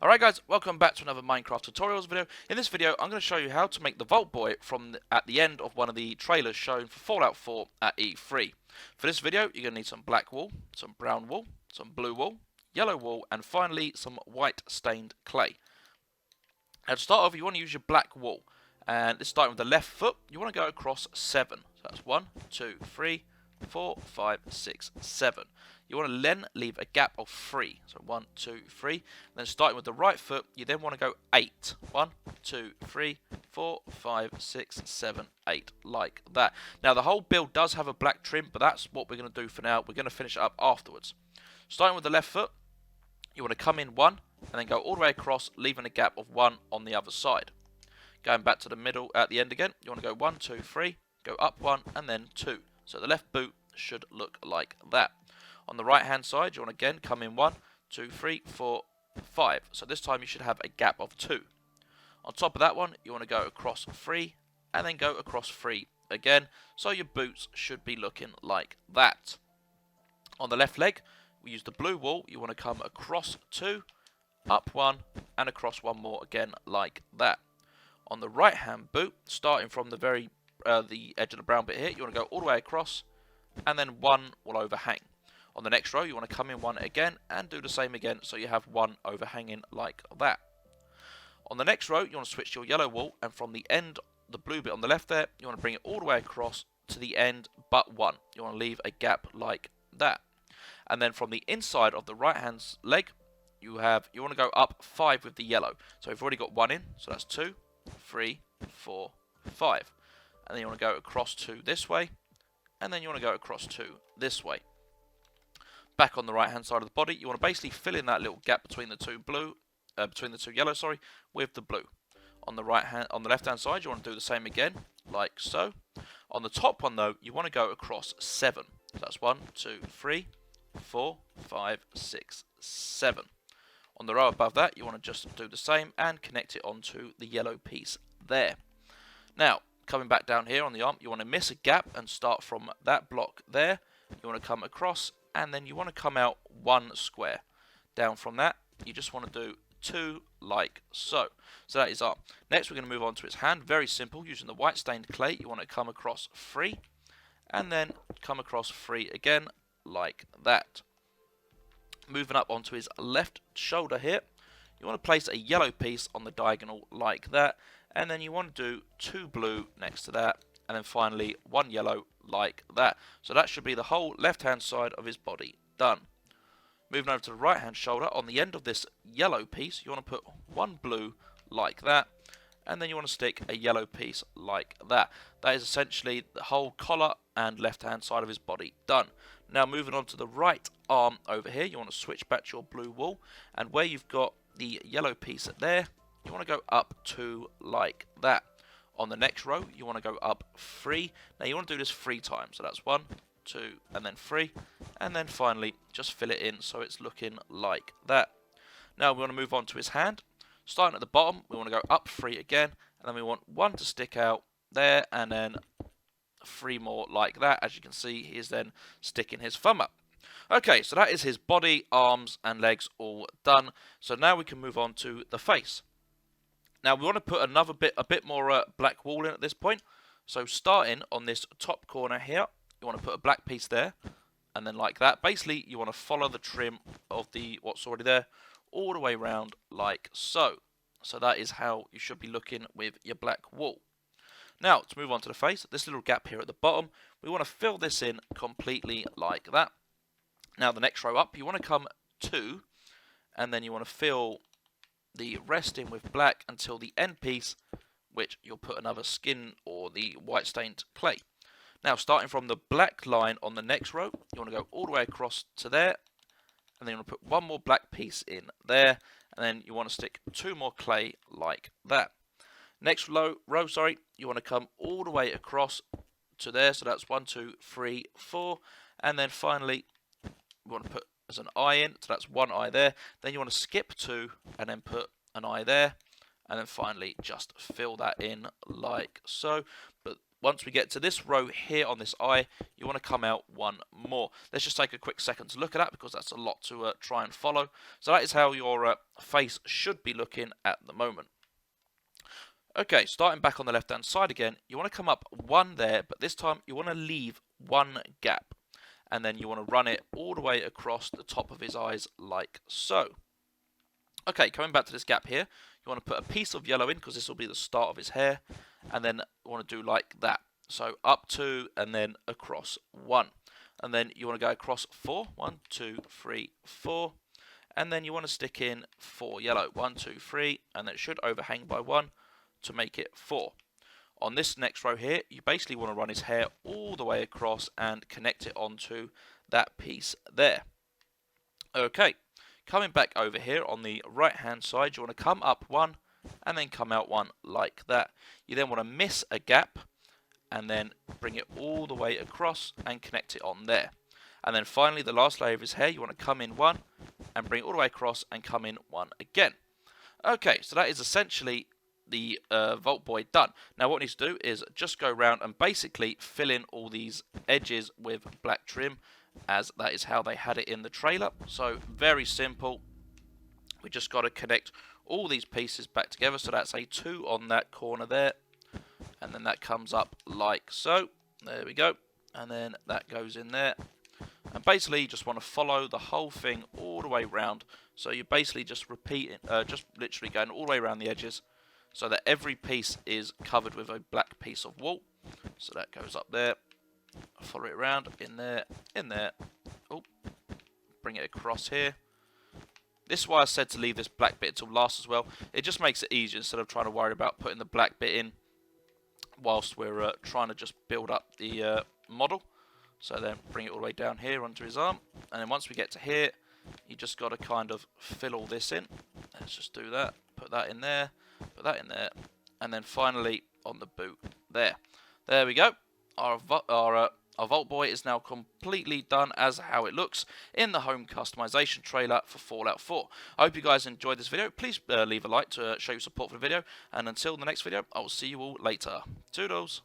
Alright guys, welcome back to another Minecraft tutorials video. In this video I'm going to show you how to make the Vault Boy at the end of one of the trailers shown for Fallout 4 at E3. For this video you're going to need some black wool, some brown wool, some blue wool, yellow wool and finally some white stained clay. Now to start off you want to use your black wool, and this starting with the left foot you want to go across 7. So that's 1, 2, 3, 4, 5, 6, 7. You want to then leave a gap of 3. So 1, 2, 3. Then starting with the right foot, you then want to go 8. 1, 2, 3, 4, 5, 6, 7, 8. Like that. Now the whole build does have a black trim, but that's what we're going to do for now. We're going to finish it up afterwards. Starting with the left foot, you want to come in 1 and then go all the way across, leaving a gap of 1 on the other side. Going back to the middle at the end again, you want to go 1, 2, 3, go up 1 and then 2. So the left boot should look like that. On the right hand side, you want to again come in 1, 2, 3, 4, 5. So this time you should have a gap of 2. On top of that one, you want to go across 3 and then go across 3 again. So your boots should be looking like that. On the left leg, we use the blue wool. You want to come across 2, up 1 and across 1 more again like that. On the right hand boot, starting from the edge of the brown bit here, you want to go all the way across and then 1 will overhang. On the next row, you want to come in 1 again and do the same again, so you have 1 overhanging like that. On the next row, you want to switch your yellow wool, and from the end, the blue bit on the left there, you want to bring it all the way across to the end but 1. You want to leave a gap like that. And then from the inside of the right hand leg, you want to go up 5 with the yellow. So we've already got 1 in, so that's 2, 3, 4, 5. And then you want to go across 2 this way, and then you want to go across 2 this way. Back on the right hand side of the body, you want to basically fill in that little gap between the two yellow, with the blue. On the left hand side, you want to do the same again, like so. On the top one though, you want to go across 7. So that's 1, 2, 3, 4, 5, 6, 7. On the row above that, you want to just do the same and connect it onto the yellow piece there. Now, coming back down here on the arm, you want to miss a gap and start from that block there. You want to come across and then you want to come out 1 square. Down from that, you just want to do 2 like so. So that is our. Next we're going to move on to its hand. Very simple, using the white stained clay, you want to come across 3 and then come across 3 again like that. Moving up onto his left shoulder here, you want to place a yellow piece on the diagonal like that, and then you want to do 2 blue next to that, and then finally 1 yellow like that. So that should be the whole left hand side of his body done. Moving over to the right hand shoulder, on the end of this yellow piece you want to put 1 blue like that, and then you want to stick a yellow piece like that. That is essentially the whole collar and left hand side of his body done. Now moving on to the right arm over here, you want to switch back to your blue wool, and where you've got the yellow piece there, you want to go up 2 like that. On the next row, you want to go up 3. Now you want to do this 3 times. So that's 1, 2, and then 3. And then finally, just fill it in so it's looking like that. Now we want to move on to his hand. Starting at the bottom, we want to go up 3 again. And then we want 1 to stick out there. And then 3 more like that. As you can see, he is then sticking his thumb up. Okay, so that is his body, arms, and legs all done. So now we can move on to the face. Now we want to put a bit more black wool in at this point. So starting on this top corner here, you want to put a black piece there, and then like that. Basically, you want to follow the trim of what's already there all the way around like so. So that is how you should be looking with your black wool. Now to move on to the face, this little gap here at the bottom, we want to fill this in completely like that. Now the next row up, you want to come 2, and then you want to fill the rest in with black until the end piece, which you'll put another skin or the white stained clay. Now starting from the black line on the next row, you want to go all the way across to there, and then you want to put 1 more black piece in there, and then you want to stick 2 more clay like that. Next row, you want to come all the way across to there, so that's 1, 2, 3, 4, and then finally you want to put as an eye in, so that's 1 eye there. Then you want to skip 2 and then put an eye there, and then finally just fill that in like so. But once we get to this row here on this eye, you want to come out one more. Let's just take a quick second to look at that because that's a lot to try and follow. So that is how your face should be looking at the moment. Okay, starting back on the left hand side again, you want to come up one there, but this time you want to leave one gap. And then you want to run it all the way across the top of his eyes like so. Okay, coming back to this gap here, you want to put a piece of yellow in because this will be the start of his hair. And then you want to do like that. So up 2 and then across 1. And then you want to go across 4. 1, 2, 3, 4. And then you want to stick in 4 yellow. 1, 2, 3. And then it should overhang by 1 to make it 4. On this next row here, you basically want to run his hair all the way across and connect it onto that piece there. Okay, coming back over here on the right hand side, you want to come up 1 and then come out 1 like that. You then want to miss a gap and then bring it all the way across and connect it on there. And then finally, the last layer of his hair, you want to come in 1 and bring it all the way across and come in 1 again. Okay, so that is essentially the Vault Boy done. Now what we need to do is just go around and basically fill in all these edges with black trim, as that is how they had it in the trailer. So very simple. We just got to connect all these pieces back together. So that's a 2 on that corner there, and then that comes up like so. There we go, and then that goes in there. And basically you just want to follow the whole thing all the way around. So you basically just repeat it, just literally going all the way around the edges, so that every piece is covered with a black piece of wool. So that goes up there, follow it around, in there, oh, bring it across here. This is why I said to leave this black bit till last as well. It just makes it easier instead of trying to worry about putting the black bit in whilst we're trying to just build up the model. So then bring it all the way down here onto his arm, and then once we get to here, you just got to kind of fill all this in. Let's just do that, put that in there, put that in there, and then finally on the boot there. There we go. Our Vault Boy is now completely done as how it looks in the home customization trailer for Fallout 4. I hope you guys enjoyed this video. Please leave a like to show your support for the video, and until the next video, I will see you all later. Toodles!